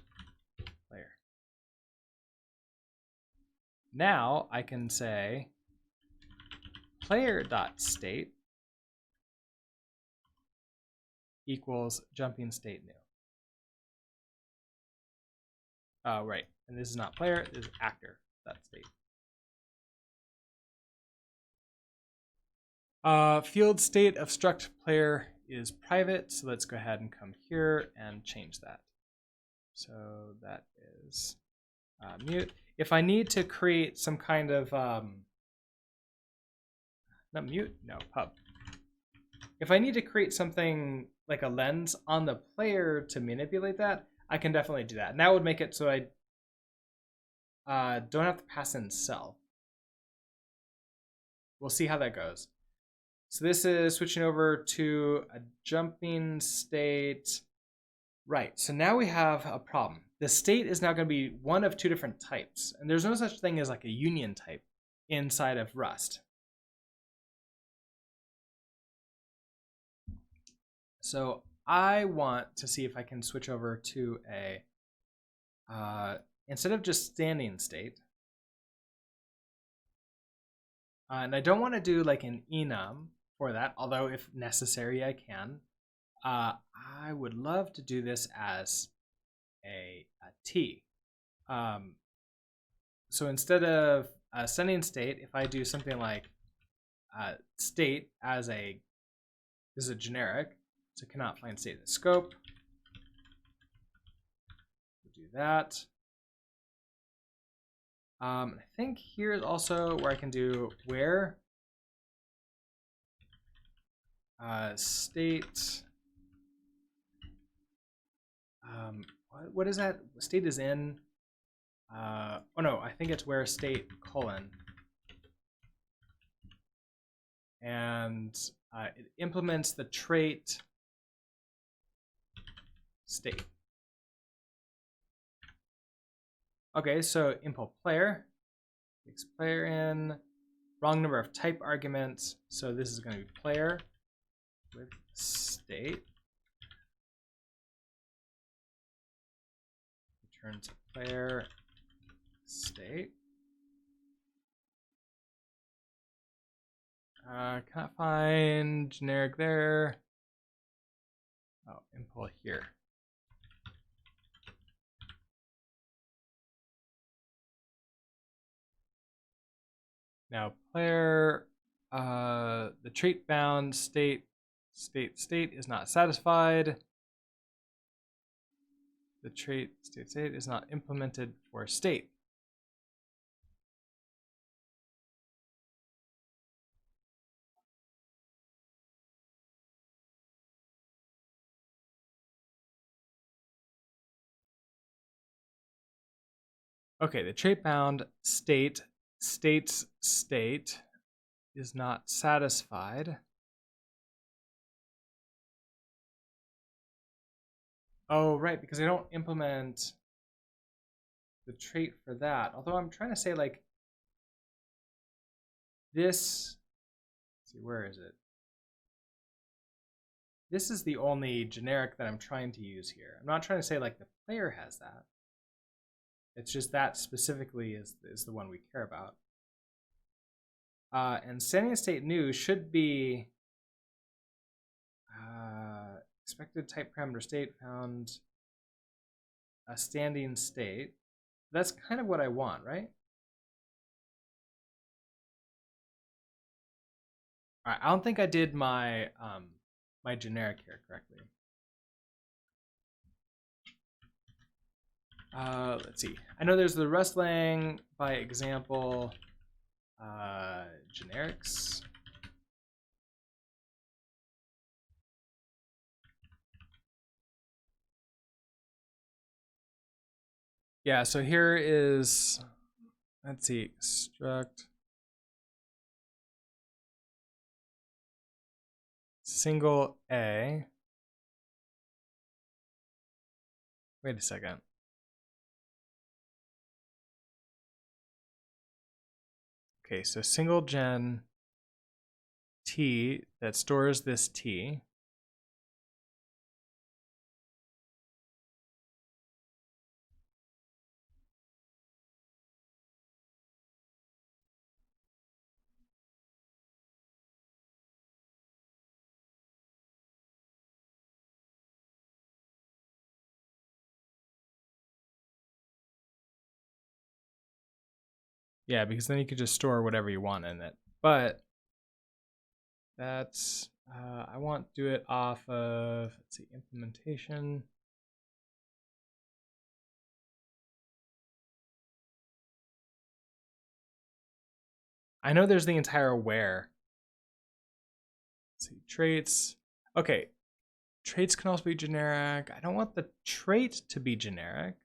Speaker 1: player. Now I can say player.state equals jumping state new. Oh, right. And this is not player, this is actor.state. Field state of struct player is private, so let's go ahead and come here and change that. So that is mute. If I need to create some kind of not mute, no, pub. If I need to create something like a lens on the player to manipulate that, I can definitely do that. And that would make it so I don't have to pass in self. We'll see how that goes. So this is switching over to a jumping state. Right, so now we have a problem. The state is now going to be one of two different types. And there's no such thing as like a union type inside of Rust. So I want to see if I can switch over to a, instead of just standing state, and I don't want to do like an enum for that, although if necessary I can. I would love to do this as a T. So instead of sending state, if I do something like state as a, this is a generic, so cannot find state in the scope. We'll do that. I think here is also where I can do where state. What is that? State is in. Oh no, I think it's where state colon. And it implements the trait state. Okay, so impl player takes player in, wrong number of type arguments. So this is going to be player with state. Return to player state. Can't find generic there. Oh, impl here. Now player, the trait bound state is not satisfied. The trait state is not implemented for state. Okay, the trait bound state is not satisfied. Oh, right, because I don't implement the trait for that. Although I'm trying to say like this, let's see, where is it? This is the only generic that I'm trying to use here. I'm not trying to say like the player has that. It's just that specifically is the one we care about. And standing state new should be expected type parameter state found a standing state. That's kind of what I want, right? All right, I don't think I did my my generic here correctly. Let's see. I know there's the Rustlang by example generics. Yeah, so here is, let's see, struct single A. Wait a second. Okay, so single gen T that stores this T. Yeah, because then you could just store whatever you want in it. But that's, I want to do it off of, let's see, implementation. I know there's the entire where. Let's see, traits. Okay, traits can also be generic. I don't want the trait to be generic.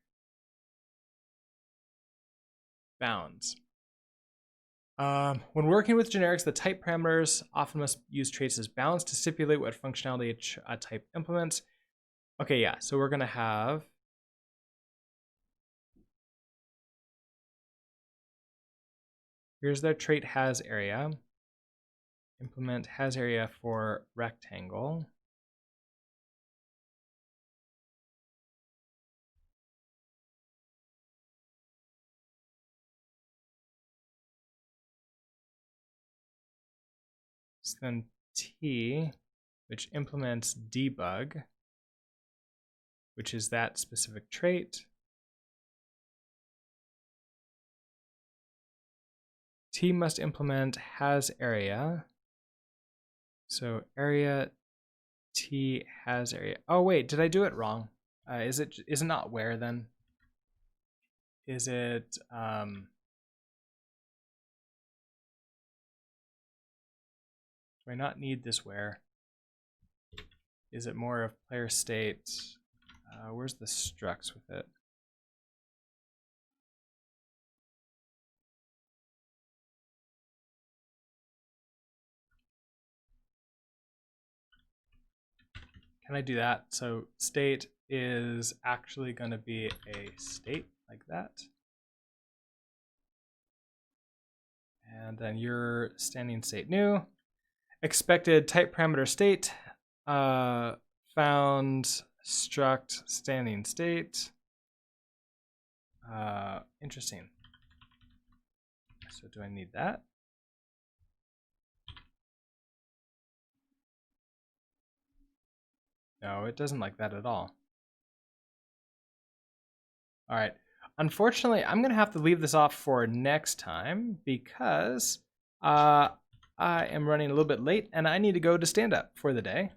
Speaker 1: Bounds. When working with generics, the type parameters often must use traits as bounds to stipulate what functionality a type implements. Okay, yeah, so we're gonna have here's their trait has area. Implement has area for rectangle. So then T, which implements debug, which is that specific trait. T must implement has area. So area T has area. Oh wait, did I do it wrong? Is it not where then? Is it do I not need this where? Is it more of player state? Where's the structs with it? Can I do that? So state is actually going to be a state like that. And then your standing state new. Expected type parameter state. Found struct standing state. Interesting. So do I need that? No, it doesn't like that at all. All right. Unfortunately, I'm going to have to leave this off for next time because I am running a little bit late and I need to go to stand up for the day.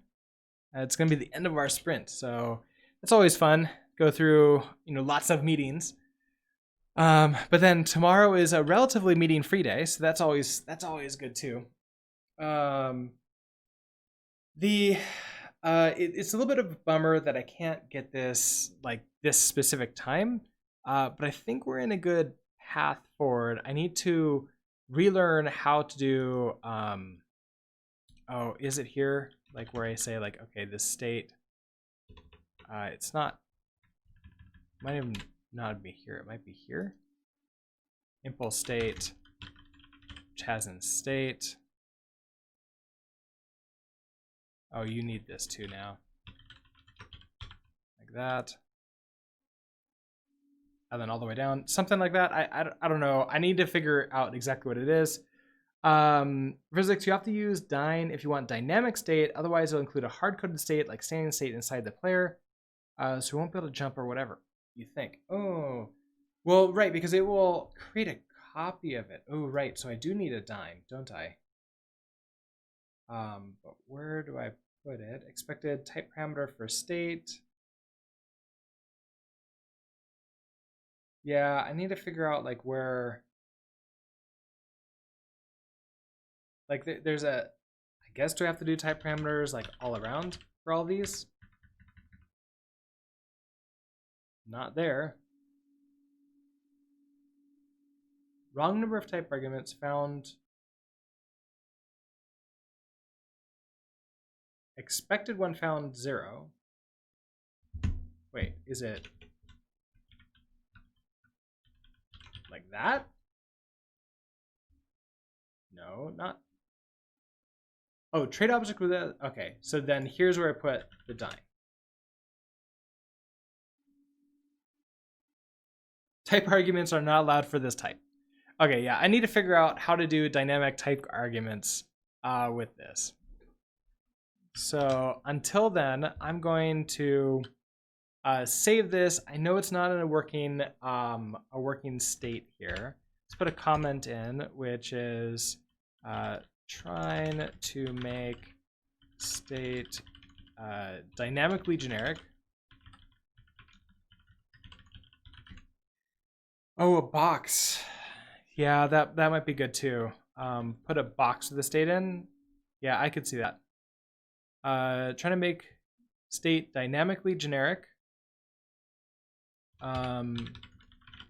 Speaker 1: It's going to be the end of our sprint, so it's always fun. Go through, lots of meetings. But then tomorrow is a relatively meeting-free day, so that's always good too. It's a little bit of a bummer that I can't get this this specific time, but I think we're in a good path forward. I need to relearn how to do. Oh, is it here? Like where I say okay, this state. It's not. Might even not be here. It might be here. Impulse state, which has in state. Oh, you need this too now. Like that. And then all the way down. Something like that. I don't know. I need to figure out exactly what it is. Physics, you have to use dyne if you want dynamic state. Otherwise, it'll include a hard-coded state like standing state inside the player. So we won't be able to jump or whatever you think. Oh, well, right, because it will create a copy of it. Oh, right. So I do need a dyne, don't I? But where do I put it? Expected type parameter for state. Yeah, I need to figure out where. There's a. I guess do I have to do type parameters all around for all these? Not there. Wrong number of type arguments found. Expected one found 0. Wait, is it like that? No, not. Oh, trade object with that. Okay, so then here's where I put the dime. Type arguments are not allowed for this type. Okay, yeah, I need to figure out how to do dynamic type arguments with this. So until then, I'm going to save this. I know it's not in a working state here. Let's put a comment in, which is trying to make state dynamically generic. Oh, a box. Yeah, that might be good too. Put a box with the state in. Yeah, I could see that. Trying to make state dynamically generic.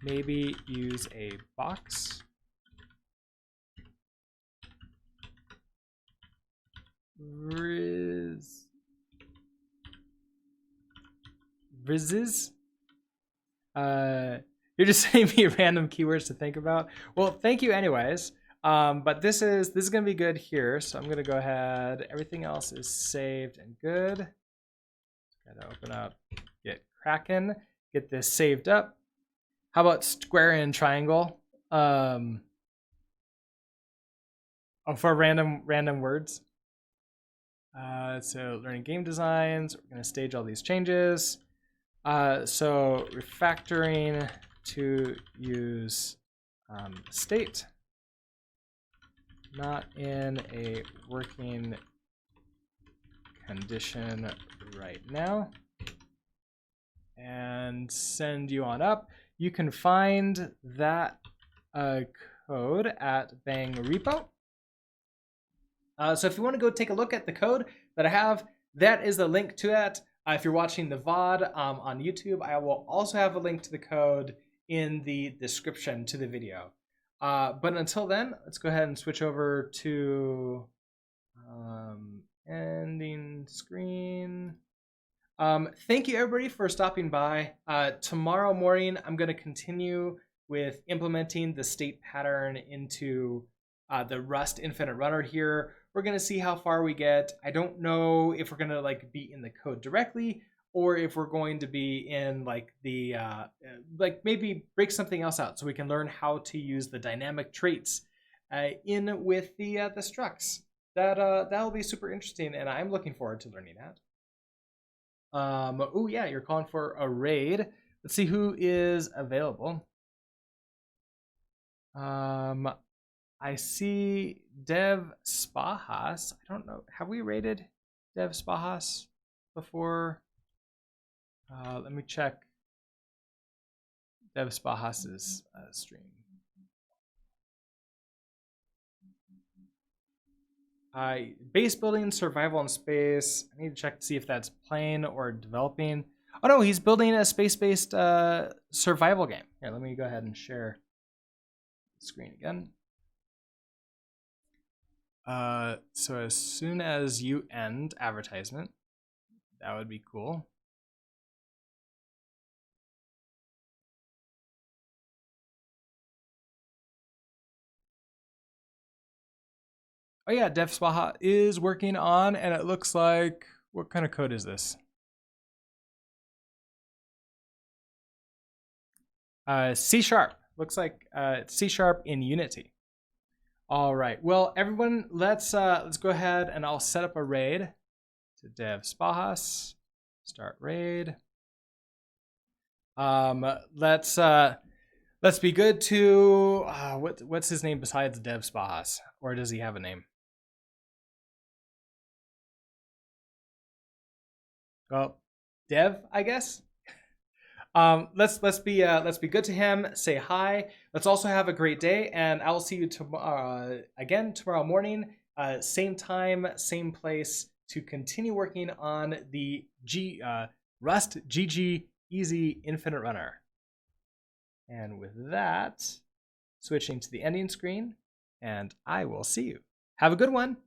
Speaker 1: Maybe use a box. Rizzes. You're just sending me random keywords to think about. Well, thank you anyways. But this is gonna be good here. So I'm gonna go ahead. Everything else is saved and good. Gotta open up, get Kraken, get this saved up. How about square and triangle? Oh, for random words. So learning game designs. We're gonna stage all these changes. So refactoring to use state, not in a working condition right now, and send you on up. You can find that code at Bang Repo. So if you want to go take a look at the code that I have, that is the link to it. If you're watching the VOD on YouTube, I will also have a link to the code in the description to the video. But until then, let's go ahead and switch over to ending screen. Thank you everybody for stopping by. Tomorrow morning, I'm going to continue with implementing the state pattern into the Rust Infinite Runner here. We're going to see how far we get. I don't know if we're going to like be in the code directly, or if we're going to be in like the like maybe break something else out so we can learn how to use the dynamic traits in with the structs. That'll be super interesting, and I'm looking forward to learning that. Oh yeah, you're calling for a raid. Let's see who is available. I see Dev Spahas. I don't know. Have we rated Dev Spahas before? Let me check Dev Spahas's stream. Base building, survival in space. I need to check to see if that's playing or developing. Oh no, he's building a space-based survival game. Here, let me go ahead and share the screen again. So as soon as you end advertisement, that would be cool. Oh yeah, Dev Spaha is working on, and it looks like, what kind of code is this? C#. Looks like C# in Unity. All right. Well, everyone, let's go ahead and I'll set up a raid to Dev Spahas. Start raid. Let's be good to what's his name besides Dev Spahas, or does he have a name? Well, Dev, I guess. Let's be good to him. Say hi. Let's also have a great day, and I will see you again tomorrow morning, same time, same place, to continue working on the Rust GG Easy Infinite Runner. And with that, switching to the ending screen, and I will see you. Have a good one.